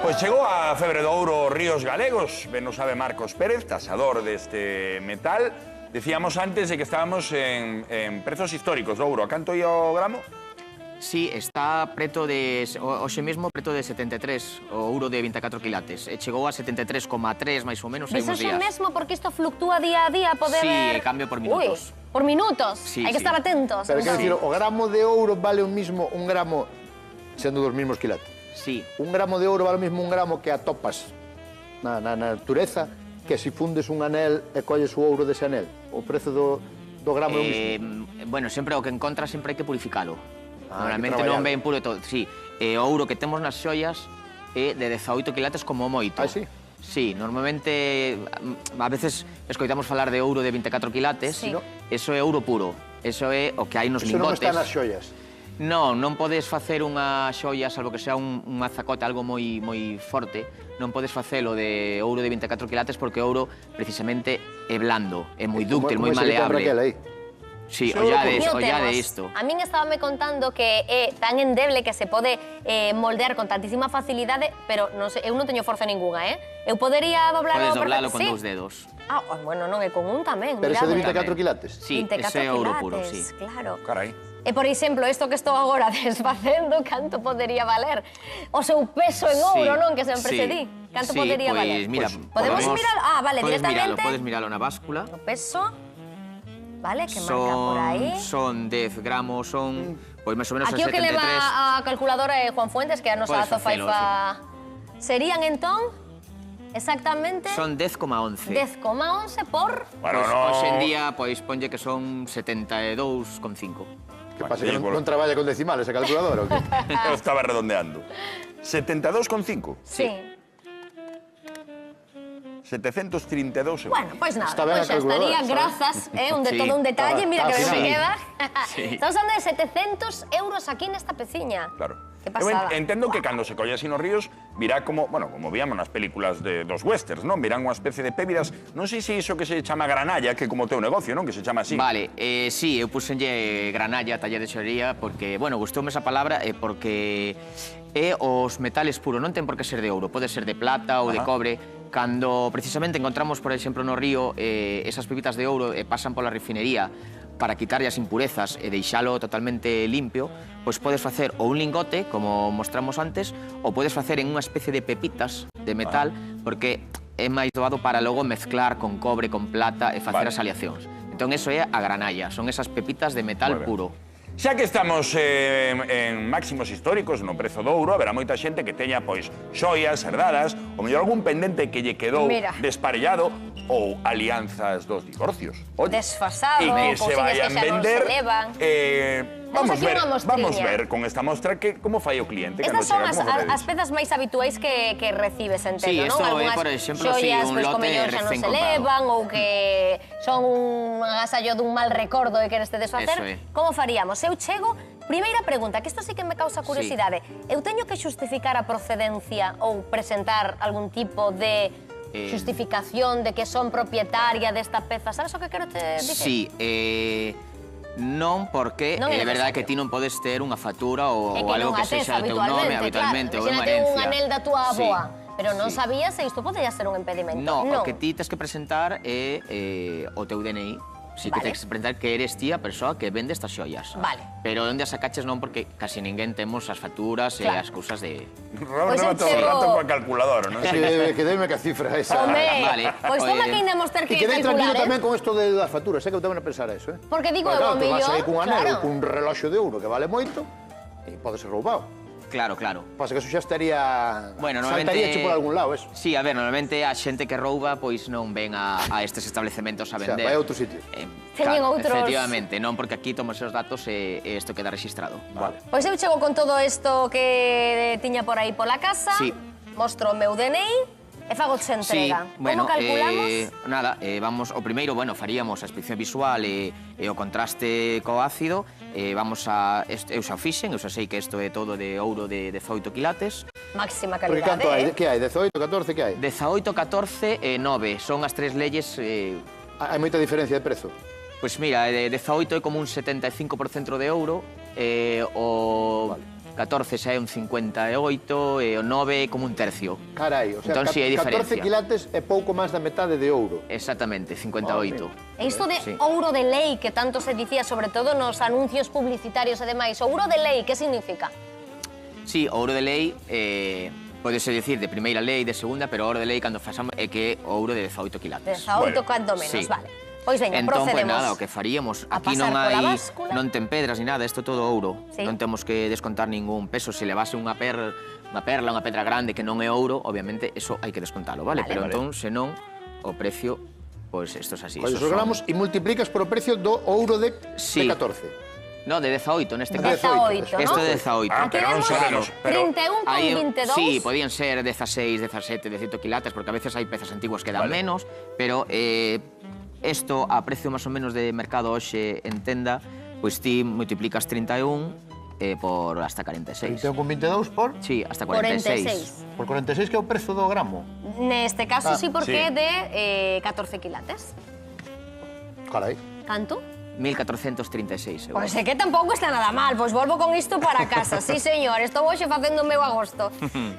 Pois chegou a febre do ouro Ríos Galegos, ben o sabe Marcos Pérez, tasador deste metal. Decíamos antes de que estábamos en prezos históricos do ouro. A canto ia o gramo? Sí, está preto de, hoxe mesmo, preto de 73, o ouro de 24 quilates. Chegou a 73,3 máis ou menos hai uns días. Hoxe mesmo porque isto fluctúa día a día, pode ver... Sí, cambio por minutos. Ui, por minutos, Sí, hai que estar atentos. Pero quero dicir, o gramo de ouro vale o mismo un gramo, sendo dos mismos quilates. Sí. Un gramo de ouro vale o mismo un gramo que atopas na natureza, que se fundes un anel e colles o ouro dese anel. O prezo do gramo é o mismo. Bueno, sempre o que encontras sempre hai que purificalo. Normalmente traballar. non ven puro e todo. Sí, o ouro que temos nas xoias é de 18 quilates como moito. Ah, sí? Sí, normalmente a veces escoitamos falar de ouro de 24 quilates. Sí. Eso é ouro puro. Eso é o que hai nos Eso non lingotes. está nas xoias. Non podes facer unha xoia, salvo que sea un mazacote, algo moi forte, non podes facelo de ouro de 24 quilates porque o ouro precisamente é blando, é moi dúctil, moi maleable. Sí, ollade isto. A min estábame contando que é tan endeble que se pode moldear con tantísima facilidade, pero non sei, eu non teño forza ninguna, Eu podería doblalo... Podes doblalo con 2 dedos. Ah, bueno, non, é con un tamén. Pero ese de mirade. 24 quilates? Sí, ese é ouro puro, sí. Claro. Carai. E, por exemplo, isto que estou agora desfacendo, canto podería valer? O seu peso en ouro, non? Que sempre se di. Canto podería valer? Pois, mira, Podemos mirar... Ah, vale, directamente... Podes miralo na báscula. O peso... Vale, que marca por aí. Son 10 gramos, son... Pois máis ou menos Aquí o que 73. leva a calculadora é Juan Fuentes, que é a nosa Podes facelo, azofaifa... Serían, entón, exactamente... Son 10,11. 10,11 por... Bueno, Pois, no... hoxe en día, pois, ponlle que son 72,5. Que pasa, que non traballa con decimales a calculadora, ou que? Eu estaba redondeando. 72,5. Sí. 732 euros. Bueno, pois nada, Está ben a pois xa calculadora, estaría, grazas, todo un detalle, mira que ben me queda. Estamos hablando de 700 euros aquí nesta peciña. Claro. Que Eu pasada. entendo que cando se colle así nos ríos virá como, bueno, como víamos nas películas dos westerns, non? Virán unha especie de pébidas, non sei se iso que se chama granalla, que como teu negocio, non? Que se chama así. Vale, sí, eu puxenlle granalla, taller de xorería, porque, bueno, gustoume esa palabra, porque é os metales puros, non ten por que ser de ouro, pode ser de plata ou de cobre. Cando precisamente encontramos, por exemplo, no río, esas pepitas de ouro pasan pola refinería para quitarlle as impurezas e deixalo totalmente limpio, pois podes facer ou un lingote, como mostramos antes, ou podes facer en unha especie de pepitas de metal, porque é máis doado para logo mezclar con cobre, con plata e facer as aleacións. Entón, eso é a granalla, son esas pepitas de metal puro. Xa que estamos en máximos históricos no prezo do ouro, haberá moita xente que teña, pois, xoias, herdadas, ou mellor algún pendente que lle quedou desparellado ou alianzas dos divorcios. Desfasado, e que se vayan xa non vender. se levan. Vamos aquí unha mostriña. ver con esta mostra como fai o cliente. Estas son as pezas máis habituais que recibes, entendo, Sí, non? esto é, Algunhas por exemplo, xoias, un pois, lote como mellor xa non recén se comprado. levan ou que son un agasallo dun mal recordo e queres te desfacer. Eso é. Como faríamos? Eu chego... Primeira pregunta, que isto sí que me causa curiosidade. Eu teño que xustificar a procedencia ou presentar algún tipo de xustificación de que son propietaria desta peza? Sabes o que quero te dicir? Sí, non, porque Non é é verdade necesario. que ti non podes ter unha factura ou É que algo non que a tes sexa o teu nome habitualmente ou unha Imagínate herencia. un anel da túa avoa, pero non sí. sabías se isto podía ser un impedimento. No, o que ti tens que presentar é o teu DNI. Sí que Vale. tens que presentar que eres ti a persoa que vende estas xoias. Vale. Pero onde as sacaches non, porque casi ninguén temos as facturas e Claro. as cousas de... Robert Pois leva eu todo o chego- rato coa calculadora, non? Que deme que a cifra esa. Home, Vale, pois toma que ainda mos ter E que quedei tranquilo calcular, tamén con isto da factura, sei que eu tamén a pensar eso, Porque digo, Pero eu, claro, ao tú vas aí millón, cun anel ou claro. cun reloxo de ouro que vale moito e pode ser roubado. Claro, claro. Pasa que eso xa estaría... Bueno, normalmente... Saltaríache por algún lado, eso. Sí, a ver, normalmente a xente que rouba pois non ven a estes establecementos a O sea, vender. vai a outros sitios. Teñen outros- Efectivamente, non, porque aquí tomas os datos e isto queda registrado. Vale. Pois eu chego con todo isto que tiña por aí pola casa, Sí. mostro o meu DNI e fago Sí, entrega. bueno, Como calculamos? nada, vamos, o primeiro, bueno, faríamos a inspección visual e o contraste co ácido, vamos a, eu xa o fixen, eu xa sei que isto é todo de ouro de 18 quilates, Máxima Porque calidade, canto hai? Que hai? 18, 14, que hai? 18, 14 e 9, son as tres leyes, Hai moita diferencia de prezo. pois mira, 18 é como un 75% de ouro, o 14 xa é un 58 e o 9 como un tercio. Carai, o sea, Entón, sí, hai 14 diferencia. quilates é pouco máis da metade de ouro. Exactamente, 58. E isto de ouro de lei, que tanto se dicía, sobre todo nos anuncios publicitarios e demais, ouro de lei, que significa? Sí, ouro de lei, podese dicir de primeira lei, de segunda, pero ouro de lei, cando fasamos, é que é ouro de 18 quilates. 18 cuanto menos, sí. vale. Pois veña, entón, procedemos. Entón, nada, o que faríamos, a aquí pasar non pola hai, báscula. non ten pedras ni nada, isto todo ouro. Sí. Non temos que descontar ningún peso. Se levase unha perla, unha pedra grande que non é ouro, obviamente, eso hai que descontalo, vale? Pero entón, se non, o precio, pois, isto é así. Colles os gramos e multiplicas por o precio do ouro de 14. No, de 18, neste caso. 18, ¿no? Isto de 18. Aquí vemos 31,22. Sí, podían ser 16, 17, 18 quilates, porque a veces hai pezas antiguas que dan menos, pero isto, a precio máis ou menos de mercado hoxe en tenda, pois ti multiplicas 31 por hasta 46. 31,22 por? Sí, hasta 46. Por 46 que é o prezo do gramo? Neste caso sí, porque é de 14 quilates. Carai. Canto? 1.436 euros. Pois é que tampouco está nada mal, pois volvo con isto para casa. Sí, señor, estou hoxe facendo o meu agosto.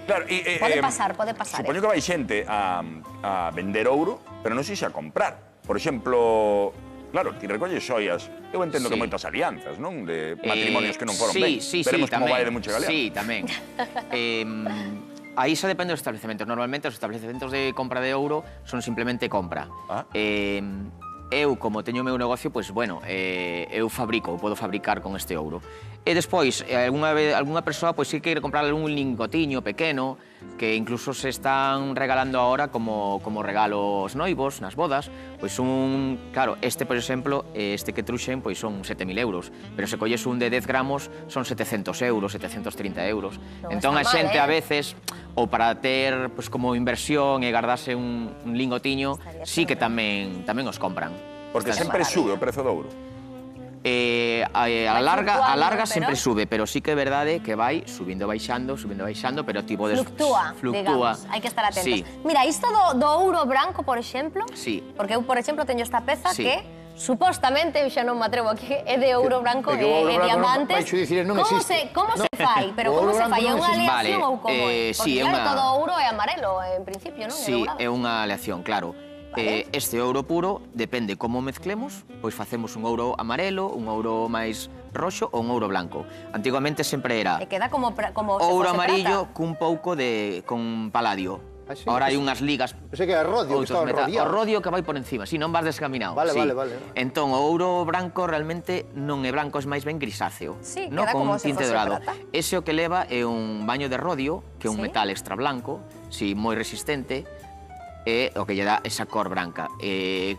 Claro, Pode pasar, pode pasar. Supoño que vai xente a vender ouro, pero non sei se a comprar. Por exemplo, claro, ti recolles xoias. Eu entendo que moitas alianzas, non? De matrimonios que non foron ben. Veremos como vai de Muche Galeano. Sí, tamén. Aí xa depende dos establecementos. Normalmente os establecementos de compra de ouro son simplemente compra. Eu, como teño o meu negocio, pois, bueno, eu fabrico, podo fabricar con este ouro. E despois, algunha persoa, pois, si quere comprar algún lingotiño pequeno, que incluso se están regalando ahora como regalos noivos, nas bodas, pois claro, este, por exemplo, este que truxen, pois son 7.000 euros, pero se colles un de 10 gramos, son 700 euros, 730 euros. Entón, a xente, a veces, ou para ter, pois, como inversión e guardarse un lingotiño, sí que tamén os compran. Porque sempre sube o prezo do ouro. A larga sempre sube, pero sí que é verdade que vai subindo e baixando, pero tipo fluctúa, digamos, hai que estar atentos. Mira, isto do ouro branco, por exemplo, porque eu, por exemplo, teño esta peza que supostamente, eu xa non me atrevo aquí, é de ouro branco e diamantes. Como se fai? Pero como se fai? É unha aleación ou como é? Porque claro, todo ouro é amarelo, en principio, non? Sí, é unha aleación, claro. Este ouro puro, depende como mezclemos, pois facemos un ouro amarelo, un ouro máis roxo ou un ouro blanco. Antigamente sempre era ouro amarillo cun pouco con paladio. Ahora hai unhas ligas... Pensei que era rodio, que estaba rodeado. O rodio que vai por encima, non vas descaminado. Vale. Entón, o ouro branco realmente non é branco, é máis ben grisáceo. Sí, queda como se fose prata. Ese o que leva é un baño de rodio, que é un metal extra blanco, moi resistente, é o que lle dá esa cor branca.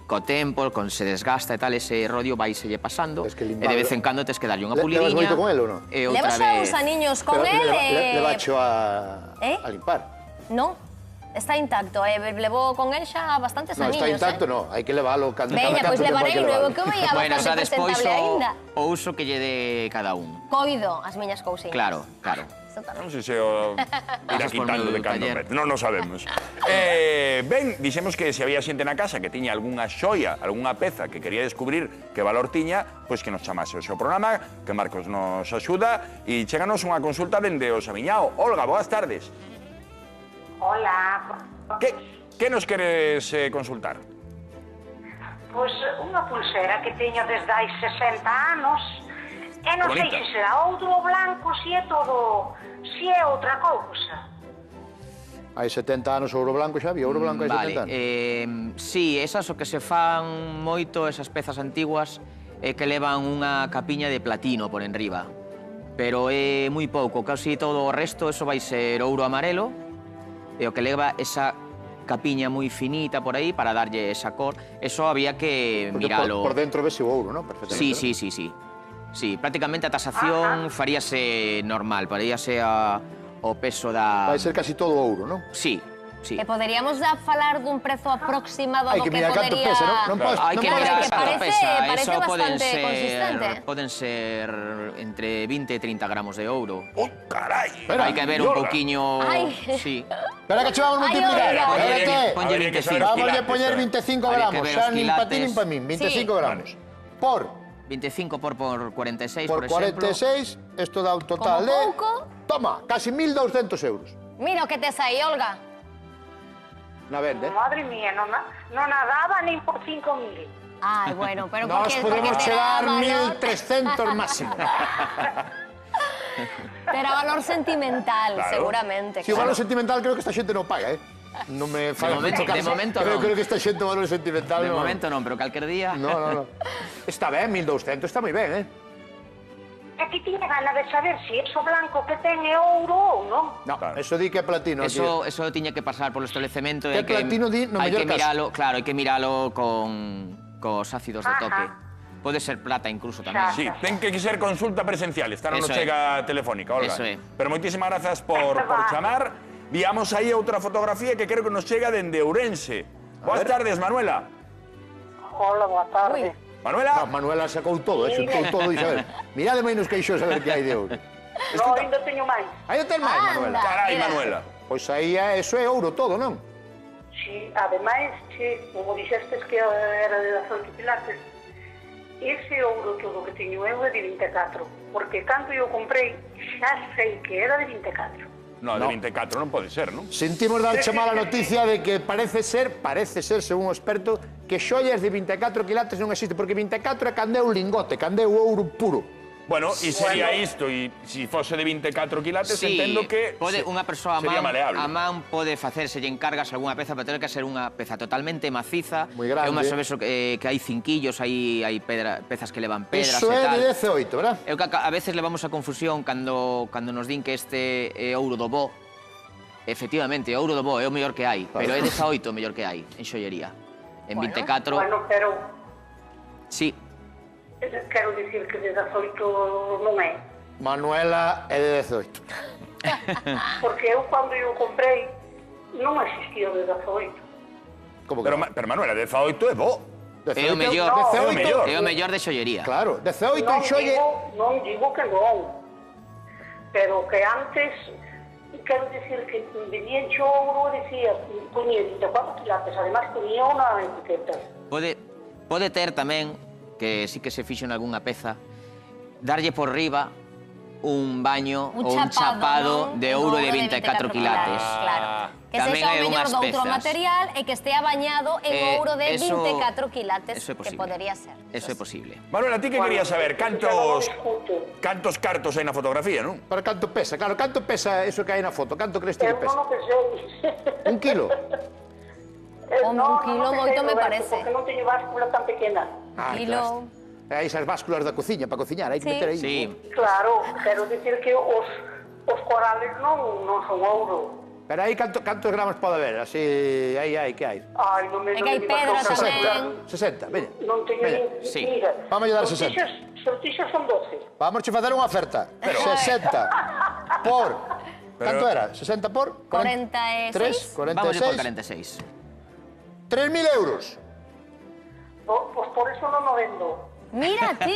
Co tempo, con se desgasta e tal, ese rodio vai se lle pasando, e de vez en cando tes que darlle unha pulidinha. Levas moito con el ou non? Levas uns aniños con el e... Levacho a limpar. Non, está intacto. Levo con el xa bastantes aniños. Non, está intacto, non. Hai que levalo. Veña, pois levarei luego, que vai a bastante presentable aínda. O uso que lle dé cada un. Coido as miñas cousiñas. Claro. Non sei se o irá quitando de cando vez. Non sabemos. Ben, dixemos que se había xente na casa que tiña algunha xoia, algunha peza que quería descubrir que valor tiña, pois que nos chamase o seu programa, que Marcos nos axuda, e cheganos unha consulta dende o Samiñao. Olga, boas tardes. Hola. Que nos queres consultar? Pois unha pulsera que teño desde hai 60 anos, e non sei se será outro blanco, se é todo... se é outra cousa. Hai 70 anos ouro blanco xa, había ouro blanco hai 70 anos. Sí, esas o que se fan moito, esas pezas antiguas, é que levan unha capiña de platino por enriba. Pero é moi pouco, casi todo o resto, eso vai ser ouro amarelo, e o que leva esa capiña moi finita por aí para darlle esa cor, eso había que miralo. Por dentro vese o ouro, non? Sí. Sí, prácticamente a tasación faríase normal, faríase o peso da... Vai ser casi todo ouro, non? Sí. E poderíamos falar dun prezo aproximado do que podería... Hai que mirar canto pesa, non? Hai que mirar canto pesa. Parece bastante consistente. Poden ser entre 20 e 30 gramos de ouro. ¡Oh, carai! Hai que ver un pouquiño... Sí. Espera que che vamos multiplicar. Ponlle 25. Vamos a poñer 25 gramos. Xa nin pa ti nin pa min. 25 gramos. Por 25 por 46, por exemplo. 46, isto dá un total de... Como pouco. Toma, casi 1.200 euros. Mira o que tes aí, Olga. Na vende. Madre mía, non a daba nin por 5.000. Ai, bueno, pero Nós porque podemos terá chegar valor, 1.300 máximo. terá valor sentimental, Claro. seguramente. Si o valor sentimental creo que esta xente non paga, Non me fai momento- moito caso. de momento Creo non. que esta xente o valor sentimental De non. momento non, pero calquer día... No. Está ben, 1.200, está moi ben, É que tiña gana de saber se eso blanco que ten é ouro ou non. No, Claro. eso di que é platino. Eso tiña que pasar polo establecemento Que e hai que platino di no hai mellor que caso. miralo, claro, hai que miralo cos ácidos de Ajá. toque. Pode ser plata incluso tamén. Xa. Sí, ten que ser consulta presencial, esta non nos Eso é. chega telefónica, Olga. Eso é. Pero moitísimas grazas por chamar. Viamos aí outra fotografía que creo que nos chega dende Ourense. Boas tardes, Manuela. Hola, boa tarde. Manuela, Manuela sacou todo, xuntou todo, Isabel. Mirade menos queixos a ver que hai de ouro. Non, ainda teño máis. Aí ten máis, Manuela. carai, Mira. Manuela. Pois aí eso é ouro todo, non? Sí, ademais, sí, como dixestes que era de 18 quilates, ese ouro todo que teño eu é de 24, porque cando eu comprei xa sei que era de 24. No, de 24 non pode ser, non? Sentimos dar chamar a noticia de que parece ser, según o experto, que xoias de 24 quilates non existe, porque 24 é cando é un lingote, cando é o ouro puro. Bueno, e sería isto, e se fose de 24 quilates, entendo que pode unha persoa sería maleable. a man pode facerse lle encargas algunha peza, pero ten que ser unha peza totalmente maciza. Moi grande. É unha sabes que hai cinquillos, hai pezas que levan pedras Eso e é tal. de 18, verdad? Eu que a veces levamos a confusión cando nos din que este é ouro do bo. Efectivamente, o ouro do bo é o mellor que hai, pero é 18 o mellor que hai en xoiería. En 24, Bueno, pero sí. quero dicir que de 18 non é. Manuela é de 18. Porque eu cando eu comprei non existía de 18. Como que Pero, non? pero Manuela, 18 é bo. É o 18, mellor, é o mellor. é o mellor de xoiería. Claro, 18 Non en xoie... digo que non, pero que antes, quero dicir que venía en ouro, decía, ponía 24 quilates, además ponía unha etiqueta. Pode ter tamén, que sí que se fixo en algunha peza, darlle por riba un baño ou un chapado non? de ouro de 24 quilates. Claro. Que Tamén sexa o hai mellor unhas do outro pezas. material e que estea bañado en ouro de Eso- 24 quilates, eso é que posible. podería ser. Eso é posible. Manuela, ti que querías saber? Cantos cartos hai na fotografía, non? Para canto pesa? Claro, canto pesa eso que hai na foto? Canto crees que Eu pesa? non o pensei. 1 kilo? Home, un kilo moito me parece. Porque non teño báscula tan pequena. Kilo. Hai esas básculas da cociña para cociñar, hai que Sí. meter aí. Sí. Claro, quero dicir que os corales non son ouro. Pero aí cantos gramos pode haber? Así, aí, que hai? Ai, non me É que hai non me pedra bastante tamén. calcular. 60, veña. Non teño Veña. nin... Sí. Mira, Vamos a dar 60. sortixas son 12. Vamos a facer unha oferta. 60 por... Canto era? 60 por? 46. 3, Vamos por 46. 46. 3.000 euros. Pois por eso non o vendo. Mira ti,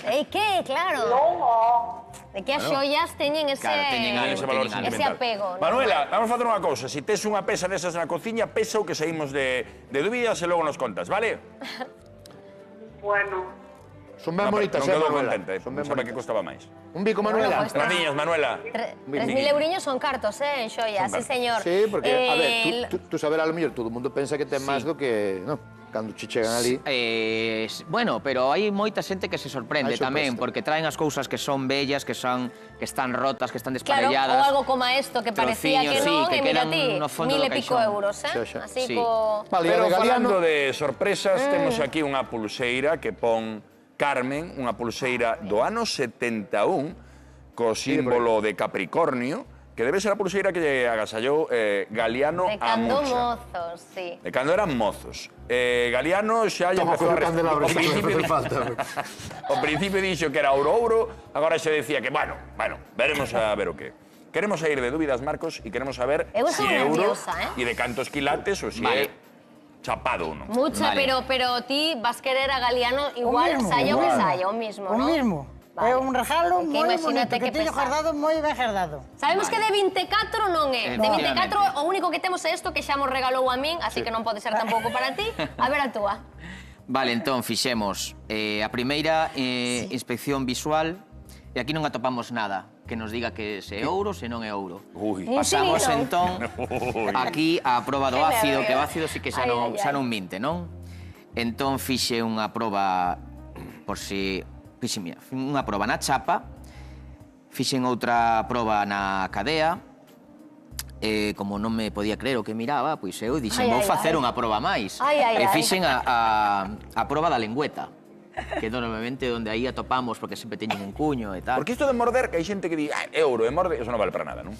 É que, claro, Non, de que as xoias teñen ese... Claro, teñen algo, Ese valor teñen algo. Ese sentimental. apego, non? Manuela, vamos a facer unha cousa. Se tes unha pesa desas na cociña, pesa o que saímos de dúbidas e logo nos contas, vale? bueno, Son ben bonitas, non quedou Manuela? contenta, Son non ben sabe que bonitas. costaba máis. Un bico, Manuela? Bueno, pues Graciñas, Manuela. 3.000 euriños son cartos, en xoias, sí, señor. Sí, porque, a ver, El- tú saber, a lo mellor, todo o mundo pensa que ten máis do que... No, cando che chegan ali... Bueno, pero hai moita xente que se sorprende Hai sorpresa. tamén, porque traen as cousas que son bellas, que están rotas, que están Claro, desparelladas. ou algo como esto, que parecía Trociños, que sí, non, que e mira quedan ti, no fondo 1.000 do e pico caixón. euros, Xa, xa. Así Sí. co... Vale, Pero e de Galiano... falando de sorpresas, temos aquí unha pulseira que pon Carmen, unha pulseira do ano 71, co símbolo de Capricornio, que debe ser a pulseira que lle agasallou Galiano De a cando Mucha. mozos, sí. De cando eran mozos. Galiano xa lle Toma, empezou a... con o candelabro, Ao xa me principio, fai falta. ao principio dixo que era ouro, agora se decía que, bueno, veremos a ver o que. Queremos sair de dúbidas, Marcos, e queremos saber Eu si estou é ouro nerviosa, e de cantos quilates ou si Vale. é chapado ou non. Mucha, Vale. pero ti vas querer a Galiano igual, saia o que saia, o mismo, O non? mismo. Vale. É un regalo Que moi imagínate bonito, que que teño pesa. guardado moi ben guardado. Sabemos que de 24 non é. De Efectivamente. 24 o único que temos é isto que xa mo regalou a min, así que non pode ser tampouco para ti. A ver a túa. Vale, entón, fixemos a primeira inspección visual e aquí non atopamos nada que nos diga que se é ouro, se non é ouro. Pasamos, entón, aquí a proba do ácido, que o ácido sí que xa non minte, non? Entón, fixe unha proba, por si... Fixe unha proba na chapa, fixen outra proba na cadea, como non me podía creer o que miraba, pois eu dixen, vou facer unha proba máis. E fixen a proba da lengüeta, que normalmente onde aí atopamos, porque sempre teñen un cuño e tal. Porque isto de morder, que hai xente que di, é ouro, é morde, eso non vale para nada, non?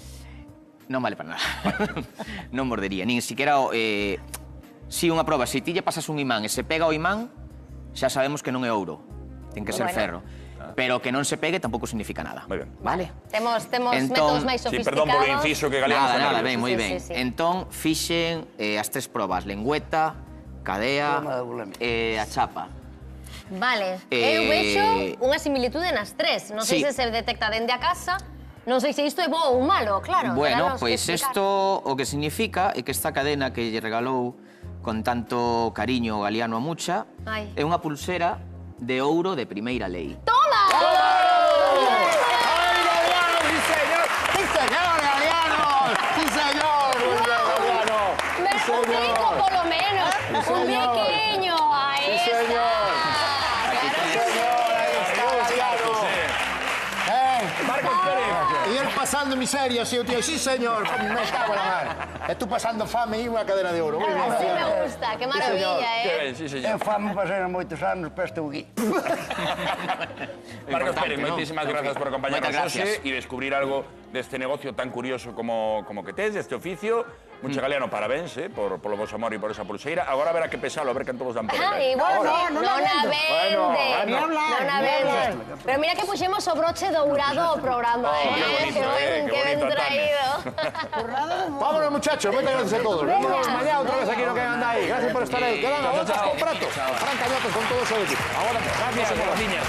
Non vale para nada. Non mordería, nin siquiera... Si unha proba, se ti lle pasas un imán e se pega o imán, xa sabemos que non é ouro. Ten que ser ferro. Pero que non se pegue tampouco significa nada. Moi ben. Vale? Temos métodos máis sofisticados. Sí, perdón polo inciso que Galeano... Nada, ben, moi ben. Entón, fixen as 3 probas, lengüeta, cadea e a chapa. Vale. Eu vexo unha similitude nas 3. Non sei se se detecta dende a casa, non sei se isto é bo ou malo, claro. Bueno, pois isto o que significa é que esta cadena que lle regalou con tanto cariño Galeano a Mucha é unha pulsera de ouro de primeira lei. Toma! ¡Ay, Galeano, sí, señor! ¡Sí, señor, Galeano! ¡Sí, señor! Galeano! Un rico, por lo menos. Un pequeño. Ahí está. Marcos Pérez. E el pasando miseria, así, o tío, sí, señor, me cago en la mar. E tú pasando fame e unha cadena de ouro. Así me gusta, qué maravilla, Sí, señor. Eu fame pasei moitos anos, pero estou aquí. Marcos Pérez, moitísimas grazas por acompañarnos hoxe Moitas e descubrir algo deste negocio tan curioso como que tes, deste oficio. Mucha Galeano, parabéns polo vos amor e por esa pulseira. Agora verá que pesalo, a ver canto vos dan por ela. Ai, bueno, non a vende. Pero mira que puxemos o broche dourado ao programa, Qué bonito, ben traído. Vámonos, muchachos, moitas gracias a todos. Vemos mañana outra vez aquí no Quen Anda Aí. Gracias por estar aí. Quedan a outras con Prato. Fran Cañotes con todo o seu equipo. Agora, gracias, niñas.